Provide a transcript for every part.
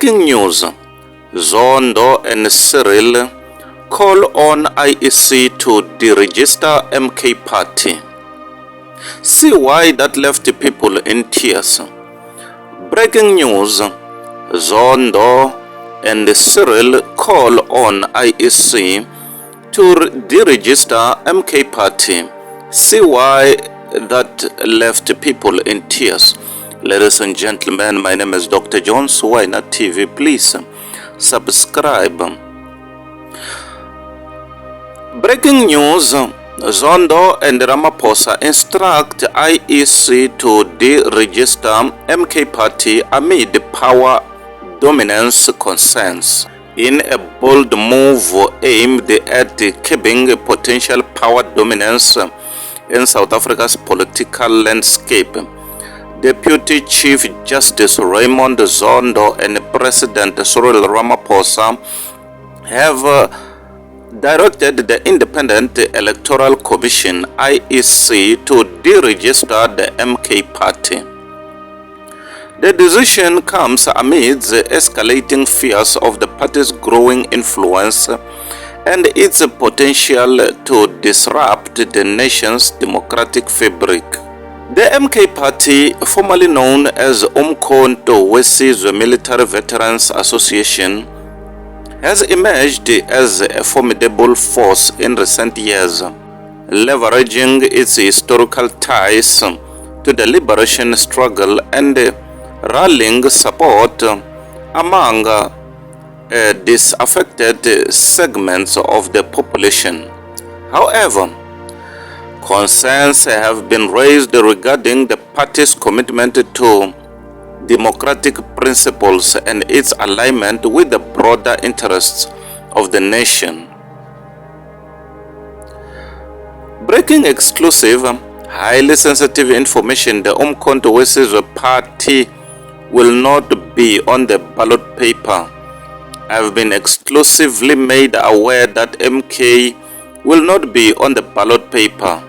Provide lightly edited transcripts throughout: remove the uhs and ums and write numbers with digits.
Breaking news: Zondo and Cyril call on IEC to deregister MK party. See why that left people in tears. Breaking news: Zondo and Cyril call on IEC to deregister MK party. See why that left people in tears. Ladies and gentlemen, my name is Dr. Jones. Why not TV? Please subscribe. Breaking news: Zondo and Ramaphosa instruct IEC to deregister MK party amid power dominance concerns. In a bold move aimed at curbing potential power dominance in South Africa's political landscape, Deputy Chief Justice Raymond Zondo and President Cyril Ramaphosa have directed the Independent Electoral Commission (IEC) to deregister the MK party. The decision comes amidst escalating fears of the party's growing influence and its potential to disrupt the nation's democratic fabric. The MK party, formerly known as Umkhonto Wesizwe Military Veterans Association, has emerged as a formidable force in recent years, leveraging its historical ties to the liberation struggle and rallying support among disaffected segments of the population. However, concerns have been raised regarding the party's commitment to democratic principles and its alignment with the broader interests of the nation. Breaking exclusive, highly sensitive information: the Umkhonto Wesizwe party will not be on the ballot paper. I have been exclusively made aware that MK will not be on the ballot paper.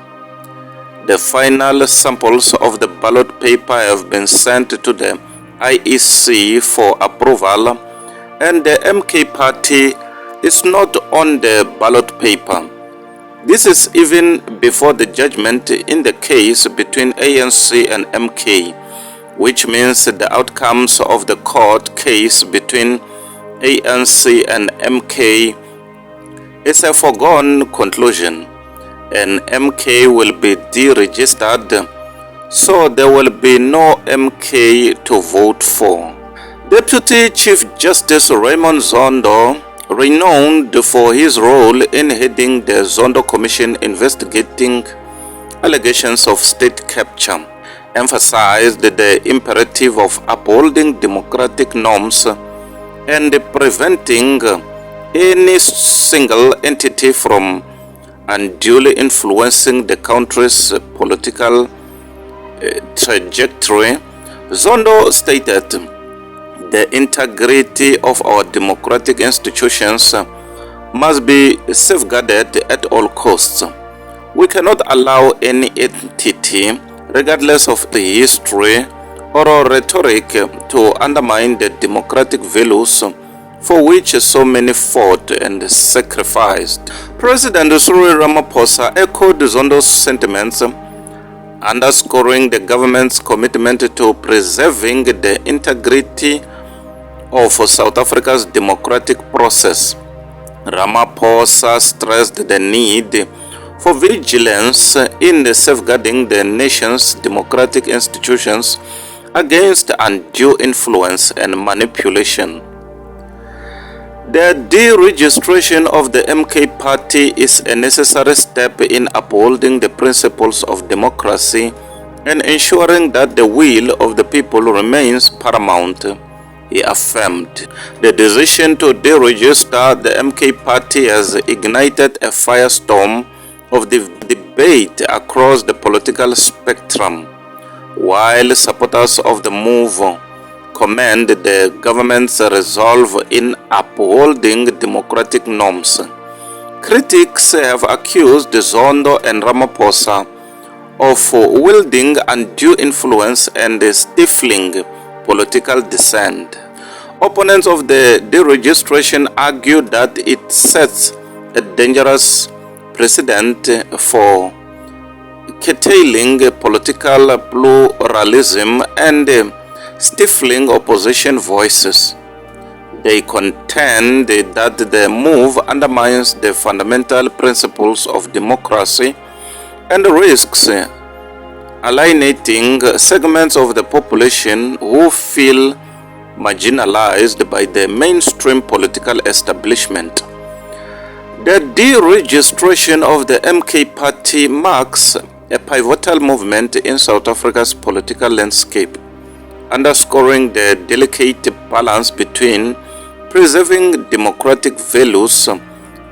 The final samples of the ballot paper have been sent to the IEC for approval, and the MK party is not on the ballot paper. This is even before the judgment in the case between ANC and MK, which means the outcomes of the court case between ANC and MK is a foregone conclusion, and MK will be deregistered, so there will be no MK to vote for. Deputy Chief Justice Raymond Zondo, renowned for his role in heading the Zondo Commission investigating allegations of state capture, emphasized the imperative of upholding democratic norms and preventing any single entity from unduly influencing the country's political trajectory. Zondo stated, "The integrity of our democratic institutions must be safeguarded at all costs. We cannot allow any entity, regardless of the history or rhetoric, to undermine the democratic values for which so many fought and sacrificed." President Cyril Ramaphosa echoed Zondo's sentiments, underscoring the government's commitment to preserving the integrity of South Africa's democratic process. Ramaphosa stressed the need for vigilance in safeguarding the nation's democratic institutions against undue influence and manipulation. The deregistration of the MK party is a necessary step in upholding the principles of democracy and ensuring that the will of the people remains paramount, he affirmed. The decision to deregister the MK party has ignited a firestorm of the debate across the political spectrum. While supporters of the move commend the government's resolve in upholding democratic norms, critics have accused Zondo and Ramaphosa of wielding undue influence and stifling political dissent. Opponents of the deregistration argue that it sets a dangerous precedent for curtailing political pluralism and stifling opposition voices. They contend that the move undermines the fundamental principles of democracy and risks alienating segments of the population who feel marginalized by the mainstream political establishment. The deregistration of the MK party marks a pivotal movement in South Africa's political landscape, underscoring the delicate balance between preserving democratic values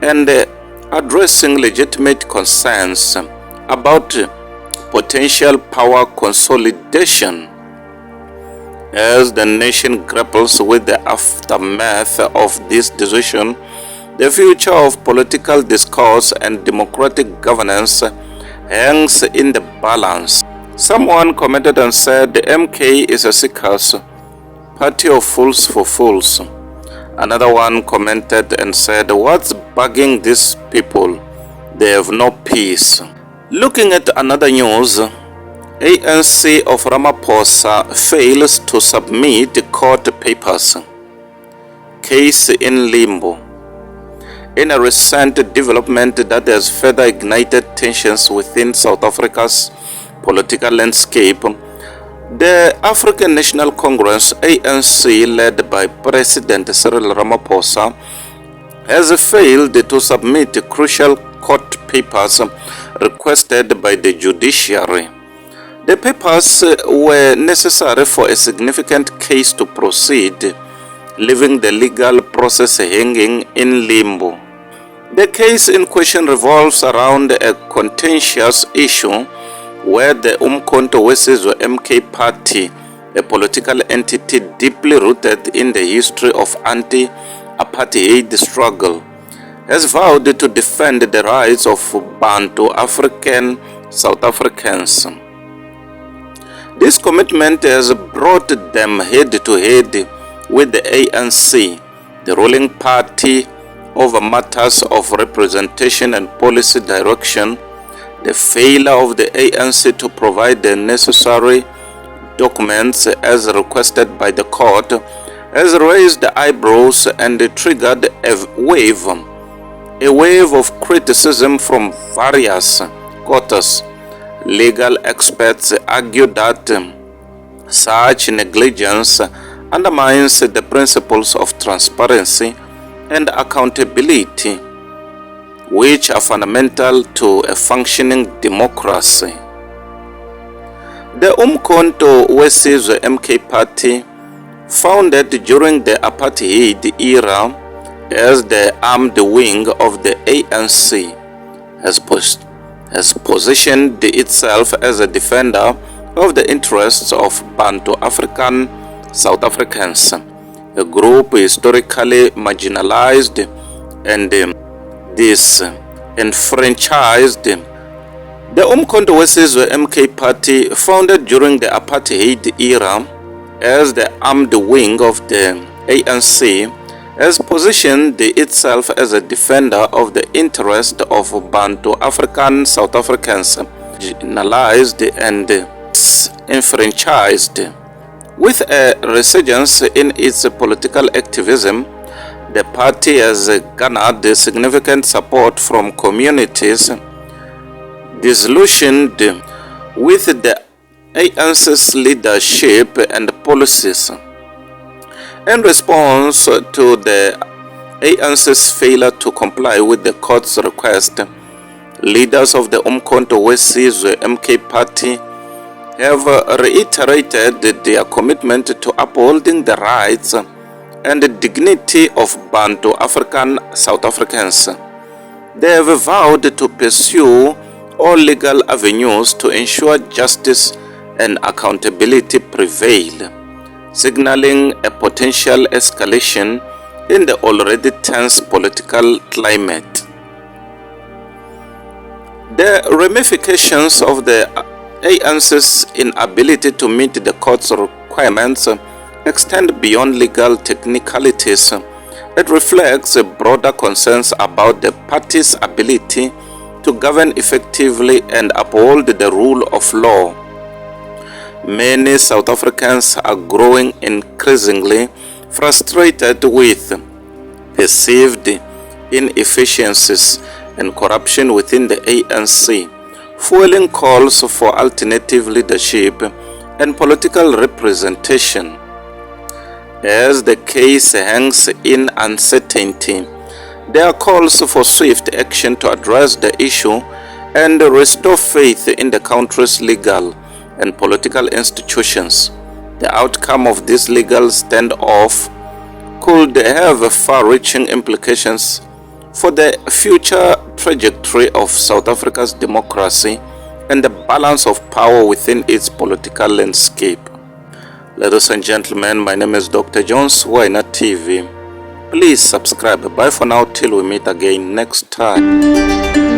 and addressing legitimate concerns about potential power consolidation. As the nation grapples with the aftermath of this decision, the future of political discourse and democratic governance hangs in the balance. Someone commented and said, the MK is a seekers, party of fools for fools. Another one commented and said, what's bugging these people? They have no peace. Looking at another news, ANC of Ramaphosa fails to submit court papers. Case in limbo. In a recent development that has further ignited tensions within South Africa's political landscape, the African National Congress, ANC, led by President Cyril Ramaphosa, has failed to submit crucial court papers requested by the judiciary. The papers were necessary for a significant case to proceed, leaving the legal process hanging in limbo. The case in question revolves around a contentious issue where the Umkhonto weSizwe MK party, a political entity deeply rooted in the history of anti-apartheid struggle, has vowed to defend the rights of Bantu African South Africans. This commitment has brought them head-to-head with the ANC, the ruling party, over matters of representation and policy direction. The failure of the ANC to provide the necessary documents as requested by the court has raised eyebrows and triggered a wave of criticism from various quarters. Legal experts argue that such negligence undermines the principles of transparency and accountability, which are fundamental to a functioning democracy. The Umkhonto weSizwe MK party, founded during the apartheid era as the armed wing of the ANC, has positioned itself as a defender of the interests of Bantu African South Africans, a group historically marginalized and disenfranchised. The Umkhonto weSizwe MK party, founded during the apartheid era as the armed wing of the ANC, has positioned itself as a defender of the interest of Bantu African South Africans, marginalized and disenfranchised. With a resurgence in its political activism, the party has garnered significant support from communities disillusioned with the ANC's leadership and policies. In response to the ANC's failure to comply with the court's request, leaders of the Umkhonto weSizwe MK party have reiterated their commitment to upholding the rights and dignity of Bantu African South Africans. They have vowed to pursue all legal avenues to ensure justice and accountability prevail, signaling a potential escalation in the already tense political climate. The ramifications of the ANC's inability to meet the court's requirements extend beyond legal technicalities. It reflects broader concerns about the party's ability to govern effectively and uphold the rule of law. Many South Africans are growing increasingly frustrated with perceived inefficiencies and corruption within the ANC, fueling calls for alternative leadership and political representation. As the case hangs in uncertainty, there are calls for swift action to address the issue and restore faith in the country's legal and political institutions. The outcome of this legal standoff could have far-reaching implications for the future trajectory of South Africa's democracy and the balance of power within its political landscape. Ladies and gentlemen, my name is Dr. Jones, Wina TV. Please subscribe. Bye for now till we meet again next time.